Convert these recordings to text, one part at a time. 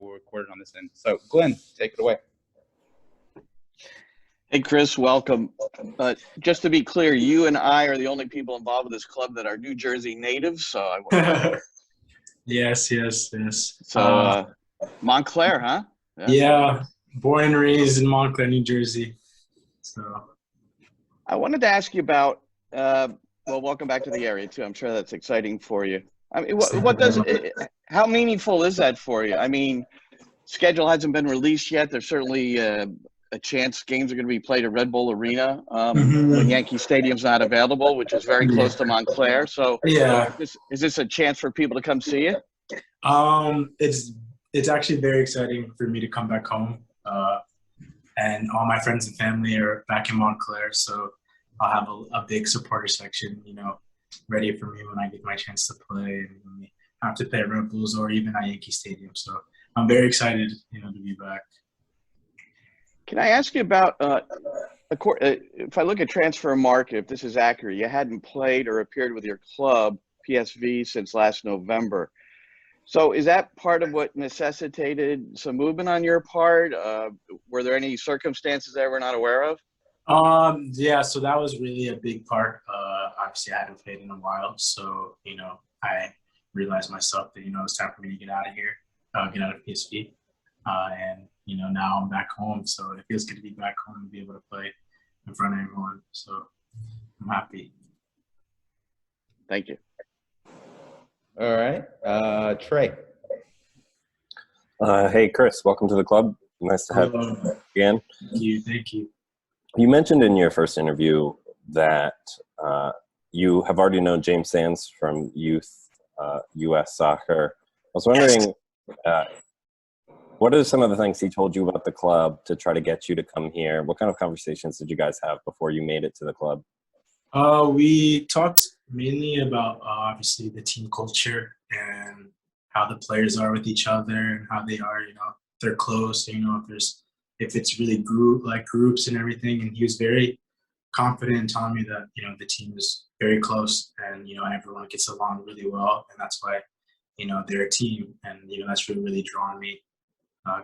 we'll record it on this end. So, Glenn, take it away. Hey, Chris, welcome. Just to be clear, you and I are the only people involved with this club that are New Jersey natives. So I want Yes. So Montclair, huh? Yeah, born and raised in Montclair, New Jersey. So I wanted to ask you about, well, welcome back to the area too. I'm sure that's exciting for you. I mean, how meaningful is that for you? I mean, schedule hasn't been released yet. There's certainly a chance games are going to be played at Red Bull Arena when Yankee Stadium's not available, which is very close to Montclair. So is this a chance for people to come see you? It's actually very exciting for me to come back home. And all my friends and family are back in Montclair, so I'll have a big supporter section, ready for me when I get my chance to play and when we have to play at Red Bulls or even at Yankee Stadium. So I'm very excited, to be back. Can I ask you about, if I look at transfer market, if this is accurate, you hadn't played or appeared with your club, PSV, since last November. So is that part of what necessitated some movement on your part? Were there any circumstances that we're not aware of? Yeah, so that was really a big part. Obviously, I hadn't played in a while. So, I realized myself that, it's time for me to get out of here, get out of PSV. And, now I'm back home. So it feels good to be back home and be able to play in front of everyone. So I'm happy. Thank you. All right. Trey. Hey, Chris, welcome to the club. Nice to have you again. Thank you. You mentioned in your first interview that you have already known James Sands from youth U.S. soccer. I was wondering, what are some of the things he told you about the club to try to get you to come here? What kind of conversations did you guys have before you made it to the club? We talked mainly about obviously the team culture and how the players are with each other and how they are, they're close, if it's really groups and everything. And he was very confident in telling me that, the team is very close and, everyone gets along really well. And that's why, they're a team. And, that's really drawn me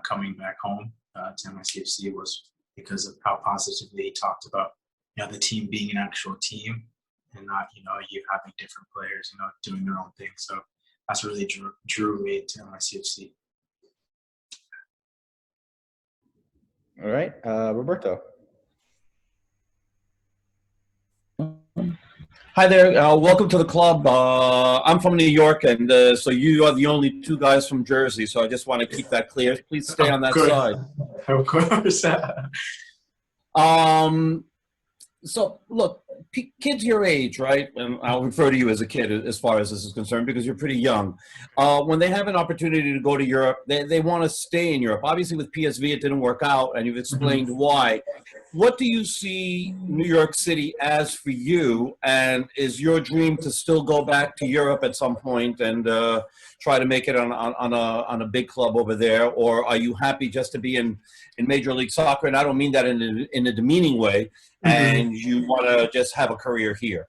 coming back home to MICFC was because of how positively he talked about, the team being an actual team and not, you having different players, doing their own thing. So that's really drew me to MICFC. All right. Roberto. Hi there. Welcome to the club. I'm from New York, and so you are the only two guys from Jersey, so I just want to keep that clear. Please stay on that side. Of course. So, look, kids your age, right? And I'll refer to you as a kid as far as this is concerned because you're pretty young. When they have an opportunity to go to Europe, they want to stay in Europe. Obviously, with PSV, it didn't work out, and you've explained why. What do you see New York City as for you? And is your dream to still go back to Europe at some point and try to make it on a big club over there? Or are you happy just to be in Major League Soccer? And I don't mean that in a demeaning way. And you want to just have a career here?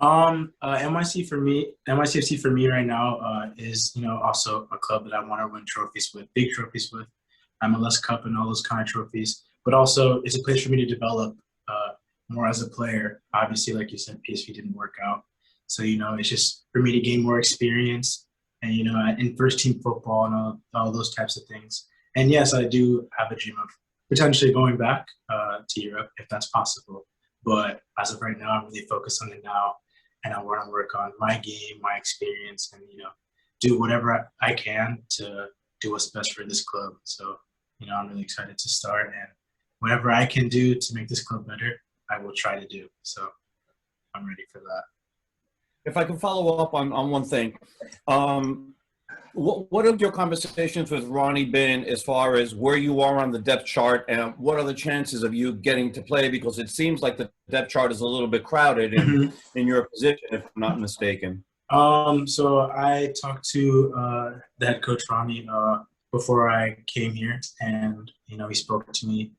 MICFC for me right now is, also a club that I want to win trophies with, big trophies with, MLS Cup and all those kind of trophies. But also, it's a place for me to develop more as a player. Obviously, like you said, PSV didn't work out. So, it's just for me to gain more experience and, in first team football and all those types of things. And yes, I do have a dream of potentially going back to Europe if that's possible. But as of right now, I'm really focused on it now. And I want to work on my game, my experience, and, do whatever I can to do what's best for this club. So, I'm really excited to start. And whatever I can do to make this club better, I will try to do. So I'm ready for that. If I can follow up on one thing. What have your conversations with Ronnie been as far as where you are on the depth chart and what are the chances of you getting to play? Because it seems like the depth chart is a little bit crowded in your position, if I'm not mistaken. So I talked to the head coach, Ronnie, before I came here, and, he spoke to me.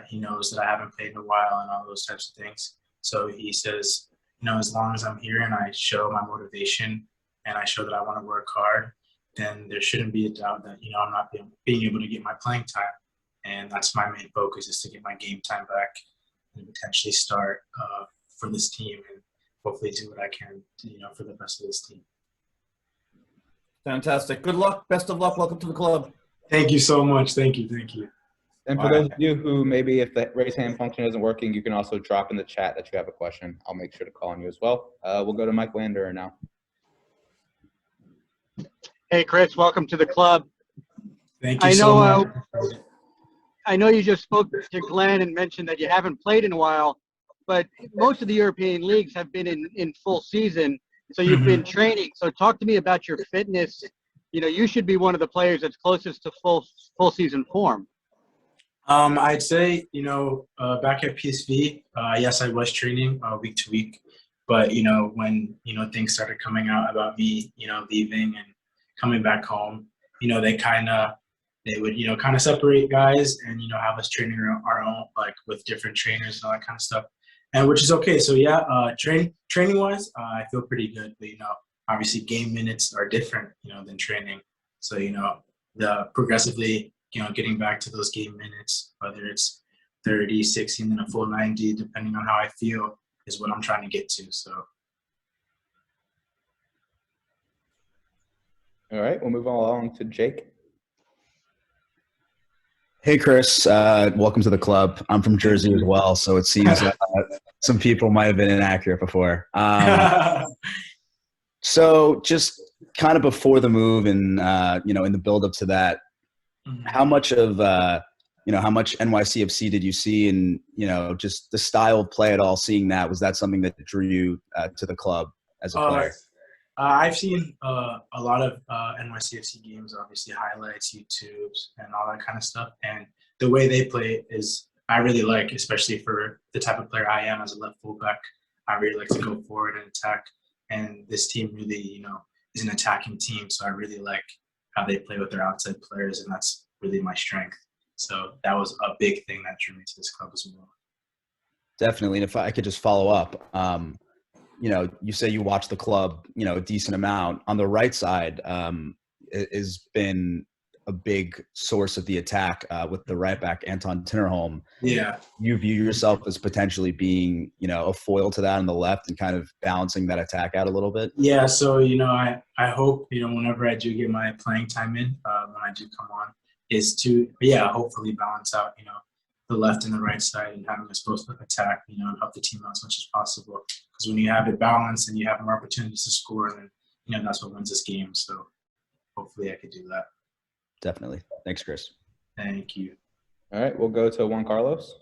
He knows that I haven't played in a while and all those types of things. So he says, as long as I'm here and I show my motivation and I show that I want to work hard then there shouldn't be a doubt that, I'm not being able to get my playing time. And that's my main focus, is to get my game time back and potentially start for this team and hopefully do what I can, for the rest of this team. Fantastic. Good luck. Best of luck. Welcome to the club. Thank you so much. Thank you. And for those of you who maybe if the raise hand function isn't working, you can also drop in the chat that you have a question. I'll make sure to call on you as well. We'll go to Mike Lander now. Hey, Chris, welcome to the club. Thank you so much. I know you just spoke to Glenn and mentioned that you haven't played in a while, but most of the European leagues have been in full season, so you've been training. So talk to me about your fitness. You should be one of the players that's closest to full season form. I'd say, back at PSV, yes, I was training week to week. But, when, things started coming out about me, leaving and coming back home, they would, kind of separate guys and, have us training our own, like with different trainers and all that kind of stuff. And which is okay. So, yeah, training wise, I feel pretty good. But, obviously game minutes are different, than training. So, the progressively, getting back to those game minutes, whether it's 30, 60, and then a full 90, depending on how I feel, is what I'm trying to get to. So. All right, we'll move along to Jake. Hey, Chris. Welcome to the club. I'm from Jersey as well, so it seems some people might have been inaccurate before. So just kind of before the move and, in the build up to that, how much of, how much NYCFC did you see and, just the style of play at all, seeing that, was that something that drew you to the club as a player? I've seen a lot of NYCFC games, obviously highlights, YouTubes, and all that kind of stuff. And the way they play is I really like, especially for the type of player I am as a left fullback. I really like to go forward and attack. And this team really, is an attacking team. So I really like how they play with their outside players, and that's really my strength. So that was a big thing that drew me to this club as well. Definitely. And if I could just follow up, you say you watch the club, a decent amount. On the right side, has been a big source of the attack with the right back, Anton Tinnerholm. Yeah. You view yourself as potentially being, a foil to that on the left and kind of balancing that attack out a little bit? Yeah, so, I hope, whenever I do get my playing time in, when I do come on, is to, hopefully balance out, the left and the right side and having us both attack, and help the team out as much as possible. Because when you have it balanced and you have more opportunities to score, then, that's what wins this game. So hopefully I could do that. Definitely. Thanks, Chris. Thank you. All right, we'll go to Juan Carlos.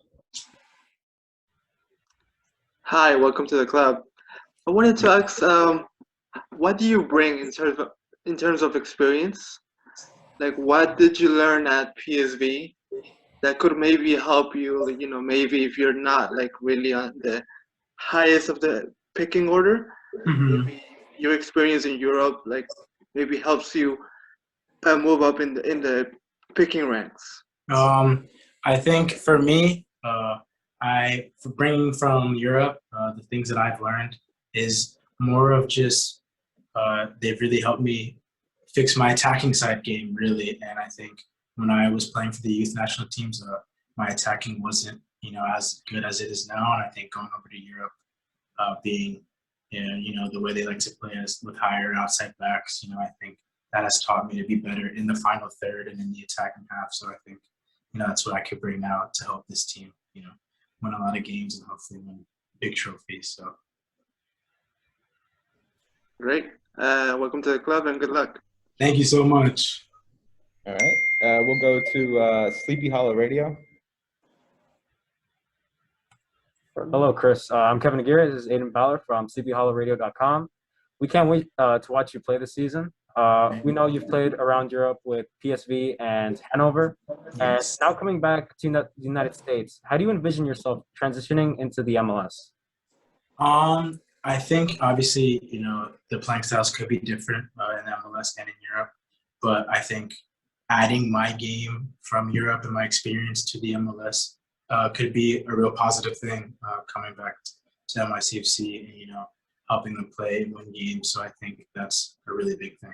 Hi, welcome to the club. I wanted to ask, what do you bring in terms of experience? Like, what did you learn at PSV that could maybe help you? Maybe if you're not like really on the highest of the picking order, maybe your experience in Europe, like maybe helps you move up in the picking ranks. I think for me, for bringing from Europe, the things that I've learned is more of just they've really helped me fix my attacking side game, really. And I think when I was playing for the youth national teams, my attacking wasn't, as good as it is now. And I think going over to Europe, being, the way they like to play us with higher outside backs, I think that has taught me to be better in the final third and in the attacking half. So I think, that's what I could bring now to help this team, win a lot of games and hopefully win big trophies. So. Great. Welcome to the club and good luck. Thank you so much. All right, we'll go to Sleepy Hollow Radio. Hello, Chris. I'm Kevin Aguirre. This is Aiden Ballard from sleepyhollowradio.com. We can't wait to watch you play this season. We know you've played around Europe with PSV and Hanover. And now coming back to the United States, how do you envision yourself transitioning into the MLS? I think obviously, the playing styles could be different in MLS and in Europe. But I think adding my game from Europe and my experience to the MLS could be a real positive thing coming back to NYCFC and, helping them play and win games. So I think that's a really big thing.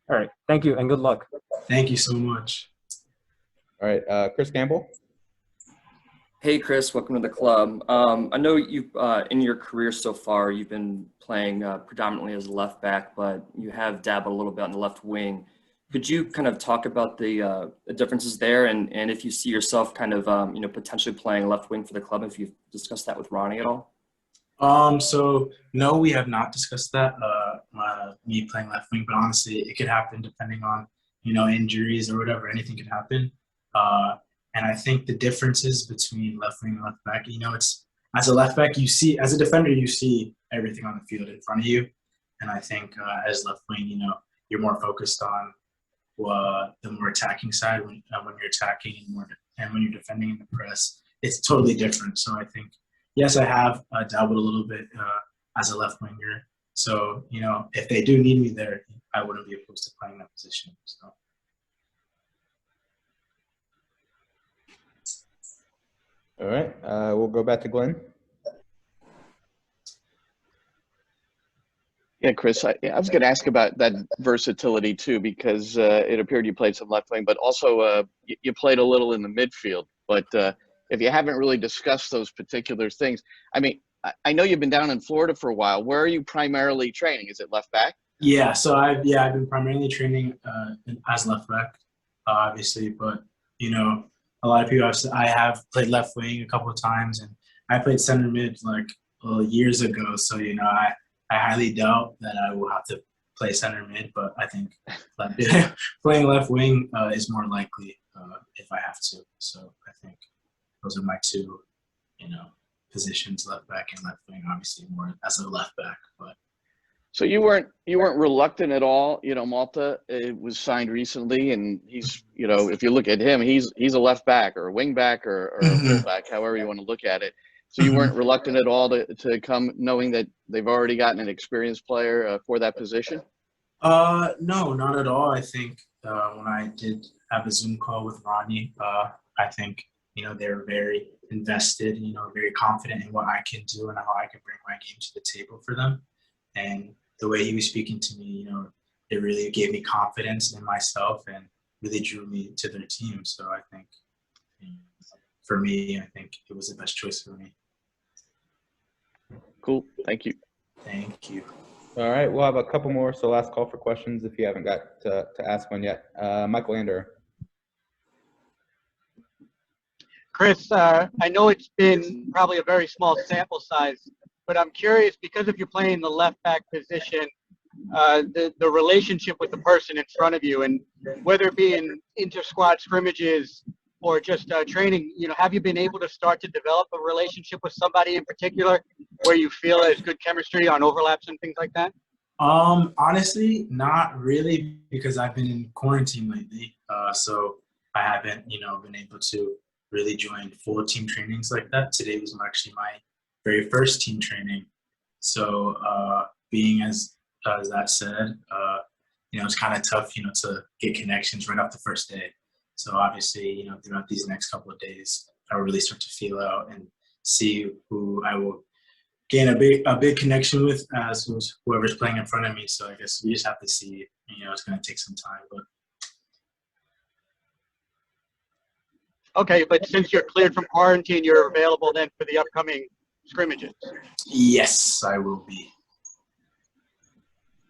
All right. Thank you and good luck. Thank you so much. All right, Chris Campbell. Hey, Chris, welcome to the club. I know you, in your career so far, you've been playing predominantly as a left back, but you have dabbled a little bit on the left wing. Could you kind of talk about the differences there, and if you see yourself kind of, potentially playing left wing for the club, if you've discussed that with Ronnie at all? So no, we have not discussed that, me playing left wing, but honestly, it could happen depending on, injuries or whatever, anything could happen. And I think the differences between left wing and left back, it's as a left back, as a defender, you see everything on the field in front of you. And I think as left wing, you're more focused on the more attacking side when you're attacking and when you're defending in the press. It's totally different. So I think, yes, I have dabbled a little bit as a left winger. So, if they do need me there, I wouldn't be opposed to playing that position. So. All right, we'll go back to Glenn. Yeah, Chris, I was going to ask about that versatility too, because it appeared you played some left wing, but also you played a little in the midfield. But if you haven't really discussed those particular things, I mean, I know you've been down in Florida for a while. Where are you primarily training? Is it left back? Yeah, so I've been primarily training as left back, obviously, but a lot of people I have played left wing a couple of times, and I played center mid years ago. So I highly doubt that I will have to play center mid, but I think playing left wing is more likely if I have to. So I think those are my two, positions, left back and left wing. Obviously more as a left back, but. So you weren't reluctant at all. Malta was signed recently, and he's, if you look at him, he's a left back or a wing back or a full back, however you want to look at it. So you weren't reluctant at all to come, knowing that they've already gotten an experienced player for that position? No, not at all. I think when I did have a Zoom call with Ronnie, I think they were very invested, very confident in what I can do and how I can bring my game to the table for them. And the way he was speaking to me, it really gave me confidence in myself and really drew me to their team. So I think, for me, I think it was the best choice for me. Cool. Thank you. Thank you. All right, we'll have a couple more. So last call for questions if you haven't got to ask one yet. Michael Lander. Chris, I know it's been probably a very small sample size, but I'm curious, because if you're playing the left back position, the relationship with the person in front of you, and whether it be in inter-squad scrimmages or just training, have you been able to start to develop a relationship with somebody in particular where you feel there's good chemistry on overlaps and things like that? Honestly, not really, because I've been in quarantine lately. So I haven't, been able to really join full team trainings like that. Today was actually my very first team training. So being as that said, it's kind of tough, to get connections right off the first day. So obviously, throughout these next couple of days, I will really start to feel out and see who I will gain a big connection with as whoever's playing in front of me. So I guess we just have to see. It's going to take some time, but. Okay, but since you're cleared from quarantine, you're available then for the upcoming scrimmages? Yes, I will be.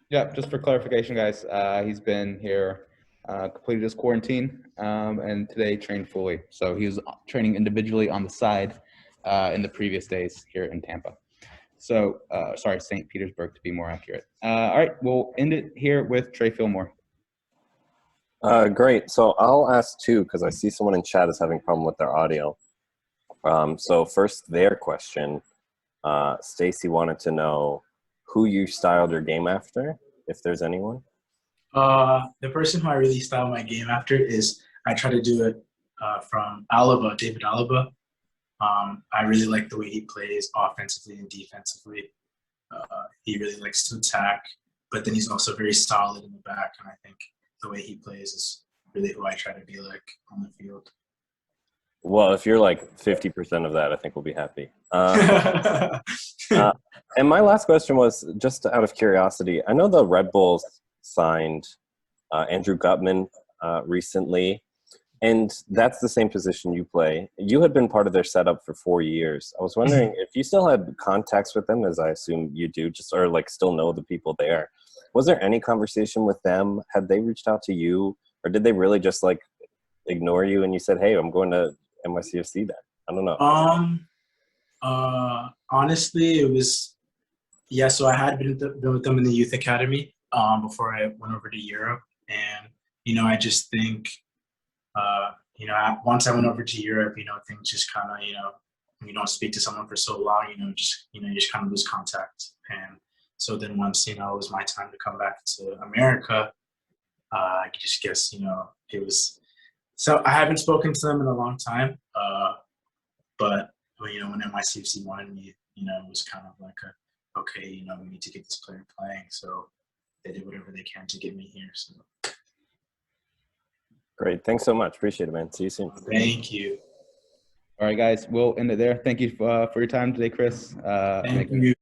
Yeah, just for clarification, guys, he's been here, completed his quarantine, and today trained fully. So he was training individually on the side in the previous days here in Tampa. So, sorry, St. Petersburg to be more accurate. All right, we'll end it here with Trey Fillmore. Great. So I'll ask two because I see someone in chat is having a problem with their audio. So first, their question. Stacy wanted to know who you styled your game after, if there's anyone. The person who I really style my game after is, I try to do it from Alaba, David Alaba. I really like the way he plays offensively and defensively. He really likes to attack, but then he's also very solid in the back, and I think the way he plays is really who I try to be like on the field. Well, if you're like 50% of that, I think we'll be happy. And my last question was just out of curiosity. I know the Red Bulls signed Andrew Gutman recently. And that's the same position you play. You had been part of their setup for 4 years. I was wondering if you still had contacts with them, as I assume you do, just or like still know the people there. Was there any conversation with them? Had they reached out to you, or did they really just like ignore you and you said, "Hey, I'm going to NYCFC then"? I don't know. Honestly, it was so I had been with them in the youth academy before I went over to Europe, and I just think. Once I went over to Europe, things just kind of, when you don't speak to someone for so long, you just kind of lose contact. And so then once, it was my time to come back to America, I just guess, it was, so I haven't spoken to them in a long time. But, when NYCFC wanted me, it was kind of like okay, we need to get this player playing. So they did whatever they can to get me here. So. Great. Thanks so much. Appreciate it, man. See you soon. Thank you. All right, guys. We'll end it there. Thank you for your time today, Chris. Thank you.